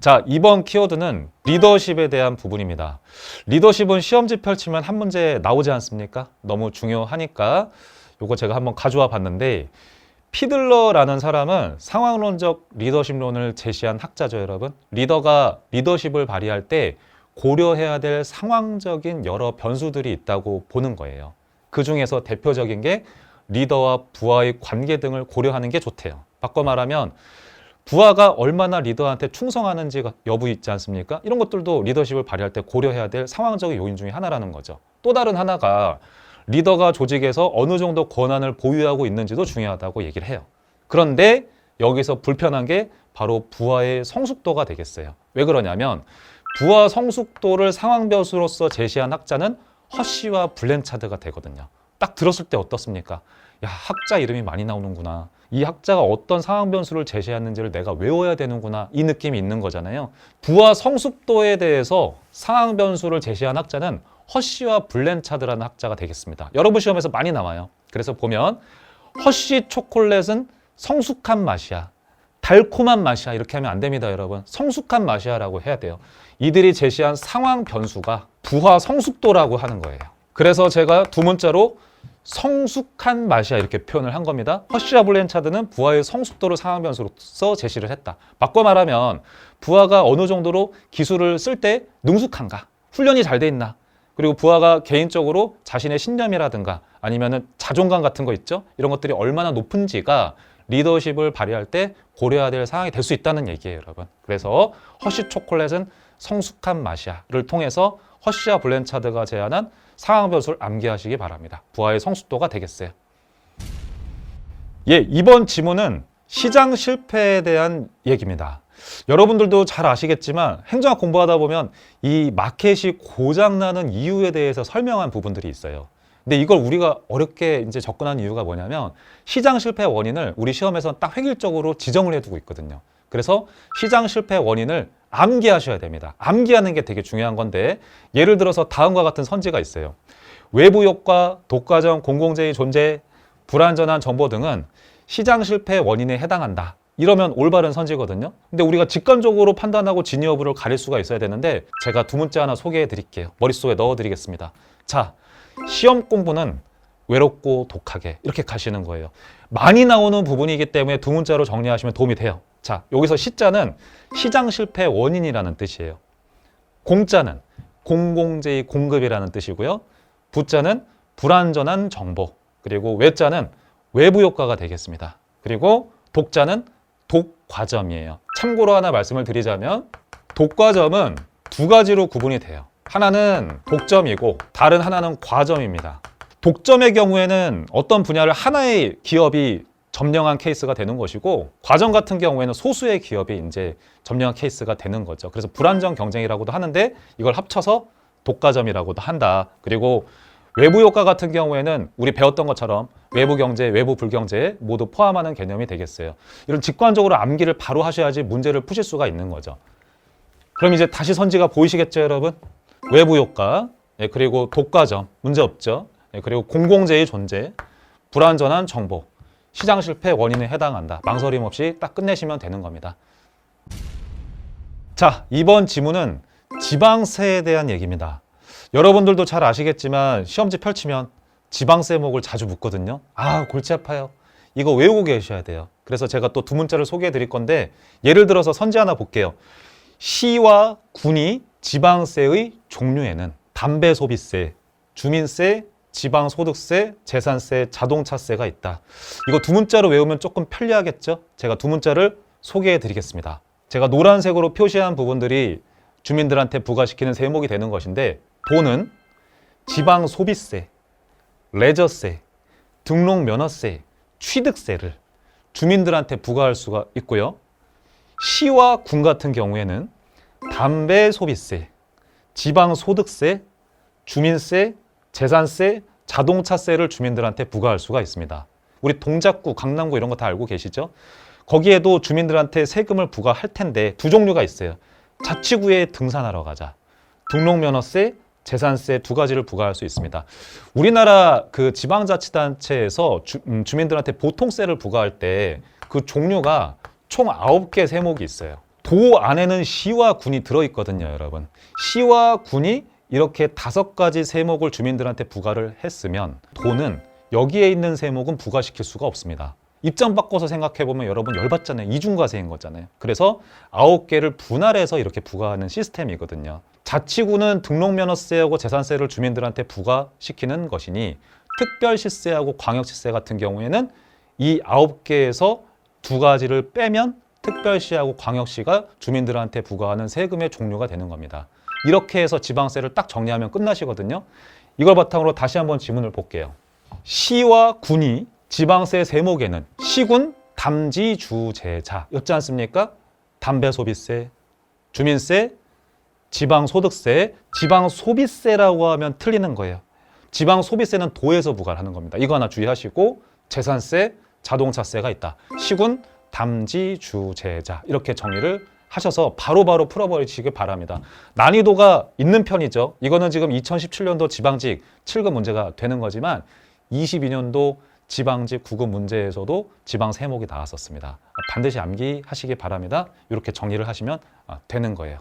자, 이번 키워드는 리더십에 대한 부분입니다. 리더십은 시험지 펼치면 한 문제 나오지 않습니까? 너무 중요하니까 요거 제가 한번 가져와 봤는데, 피들러라는 사람은 상황론적 리더십론을 제시한 학자죠, 여러분. 리더가 리더십을 발휘할 때 고려해야 될 상황적인 여러 변수들이 있다고 보는 거예요. 그 중에서 대표적인 게 리더와 부하의 관계 등을 고려하는 게 좋대요. 바꿔 말하면 부하가 얼마나 리더한테 충성하는지 여부 있지 않습니까? 이런 것들도 리더십을 발휘할 때 고려해야 될 상황적인 요인 중에 하나라는 거죠. 또 다른 하나가 리더가 조직에서 어느 정도 권한을 보유하고 있는지도 중요하다고 얘기를 해요. 그런데 여기서 불편한 게 바로 부하의 성숙도가 되겠어요. 왜 그러냐면 부하 성숙도를 상황 변수로서 제시한 학자는 허쉬와 블렌차드가 되거든요. 딱 들었을 때 어떻습니까? 야, 학자 이름이 많이 나오는구나. 이 학자가 어떤 상황 변수를 제시했는지를 내가 외워야 되는구나. 이 느낌이 있는 거잖아요. 부하 성숙도에 대해서 상황 변수를 제시한 학자는 허쉬와 블렌차드라는 학자가 되겠습니다. 여러분 시험에서 많이 나와요. 그래서 보면 허쉬 초콜릿은 성숙한 맛이야. 달콤한 맛이야. 이렇게 하면 안 됩니다, 여러분. 성숙한 맛이야라고 해야 돼요. 이들이 제시한 상황 변수가 부하 성숙도라고 하는 거예요. 그래서 제가 두 문자로 성숙한 맛이야 이렇게 표현을 한 겁니다. 허쉬와 블렌차드는 부하의 성숙도를 상황 변수로서 제시를 했다. 바꿔 말하면 부하가 어느 정도로 기술을 쓸 때 능숙한가? 훈련이 잘 돼 있나? 그리고 부하가 개인적으로 자신의 신념이라든가 아니면은 자존감 같은 거 있죠? 이런 것들이 얼마나 높은지가 리더십을 발휘할 때 고려해야 될 상황이 될 수 있다는 얘기예요, 여러분. 그래서 허쉬 초콜릿은 성숙한 맛이야를 통해서 허쉬와 블렌차드가 제안한 상황 변수를 암기하시기 바랍니다. 부하의 성숙도가 되겠어요. 예, 이번 지문은 시장 실패에 대한 얘기입니다. 여러분들도 잘 아시겠지만 행정학 공부하다 보면 이 마켓이 고장나는 이유에 대해서 설명한 부분들이 있어요. 근데 이걸 우리가 어렵게 이제 접근한 이유가 뭐냐면 시장 실패 원인을 우리 시험에서 딱 획일적으로 지정을 해두고 있거든요. 그래서 시장 실패 원인을 암기하셔야 됩니다. 암기하는 게 되게 중요한 건데 예를 들어서 다음과 같은 선지가 있어요. 외부 효과, 독과점, 공공재의 존재, 불완전한 정보 등은 시장 실패 원인에 해당한다. 이러면 올바른 선지거든요. 근데 우리가 직관적으로 판단하고 진위 여부를 가릴 수가 있어야 되는데 제가 두 문자 하나 소개해 드릴게요. 머릿속에 넣어 드리겠습니다. 자, 시험 공부는 외롭고 독하게 이렇게 가시는 거예요. 많이 나오는 부분이기 때문에 두 문자로 정리하시면 도움이 돼요. 자, 여기서 시자는 시장 실패 원인이라는 뜻이에요. 공자는 공공재의 공급이라는 뜻이고요. 부자는 불완전한 정보, 그리고 외자는 외부 효과가 되겠습니다. 그리고 독자는 독과점이에요. 참고로 하나 말씀을 드리자면 독과점은 두 가지로 구분이 돼요. 하나는 독점이고 다른 하나는 과점입니다. 독점의 경우에는 어떤 분야를 하나의 기업이 점령한 케이스가 되는 것이고 과점 같은 경우에는 소수의 기업이 이제 점령한 케이스가 되는 거죠. 그래서 불안정 경쟁이라고도 하는데 이걸 합쳐서 독과점이라고도 한다. 그리고 외부 효과 같은 경우에는 우리 배웠던 것처럼 외부 경제, 외부 불경제 모두 포함하는 개념이 되겠어요. 이런 직관적으로 암기를 바로 하셔야지 문제를 푸실 수가 있는 거죠. 그럼 이제 다시 선지가 보이시겠죠, 여러분? 외부 효과, 그리고 독과점, 문제 없죠. 그리고 공공재의 존재, 불완전한 정보, 시장 실패 원인에 해당한다. 망설임 없이 딱 끝내시면 되는 겁니다. 자, 이번 지문은 지방세에 대한 얘기입니다. 여러분들도 잘 아시겠지만 시험지 펼치면 지방세목을 자주 묻거든요. 아, 골치 아파요. 이거 외우고 계셔야 돼요. 그래서 제가 또 두 문자를 소개해 드릴 건데 예를 들어서 선지 하나 볼게요. 시와 군이 지방세의 종류에는 담배 소비세, 주민세, 지방소득세, 재산세, 자동차세가 있다. 이거 두 문자로 외우면 조금 편리하겠죠? 제가 두 문자를 소개해 드리겠습니다. 제가 노란색으로 표시한 부분들이 주민들한테 부과시키는 세목이 되는 것인데 도는 지방소비세, 레저세, 등록면허세, 취득세를 주민들한테 부과할 수가 있고요. 시와 군 같은 경우에는 담배 소비세, 지방소득세, 주민세, 재산세, 자동차세를 주민들한테 부과할 수가 있습니다. 우리 동작구, 강남구 이런 거 다 알고 계시죠? 거기에도 주민들한테 세금을 부과할 텐데 두 종류가 있어요. 자치구에 등산하러 가자. 등록면허세, 재산세 두 가지를 부과할 수 있습니다. 우리나라 그 지방자치단체에서 주민들한테 보통세를 부과할 때 그 종류가 총 9개 세목이 있어요. 도 안에는 시와 군이 들어있거든요, 여러분. 시와 군이 이렇게 5가지 세목을 주민들한테 부과를 했으면 도는 여기에 있는 세목은 부과시킬 수가 없습니다. 입장 바꿔서 생각해보면 여러분 열받잖아요. 이중과세인 거잖아요. 그래서 9개를 분할해서 이렇게 부과하는 시스템이거든요. 자치구는 등록면허세하고 재산세를 주민들한테 부과시키는 것이니 특별시세하고 광역시세 같은 경우에는 이 9개에서 2가지를 빼면 특별시하고 광역시가 주민들한테 부과하는 세금의 종류가 되는 겁니다. 이렇게 해서 지방세를 딱 정리하면 끝나시거든요. 이걸 바탕으로 다시 한번 지문을 볼게요. 시와 군이 지방세 세목에는 시군, 담지, 주, 제자 였지 않습니까? 담배소비세, 주민세, 지방소득세, 지방소비세라고 하면 틀리는 거예요. 지방소비세는 도에서 부과를 하는 겁니다. 이거 하나 주의하시고 재산세, 자동차세가 있다. 시군, 담지, 주, 제자 이렇게 정리를 하셔서 바로바로 풀어버리시길 바랍니다. 난이도가 있는 편이죠. 이거는 지금 2017년도 지방직 7급 문제가 되는 거지만 22년도 지방직 9급 문제에서도 지방 세목이 나왔었습니다. 반드시 암기하시기 바랍니다. 이렇게 정리를 하시면 되는 거예요.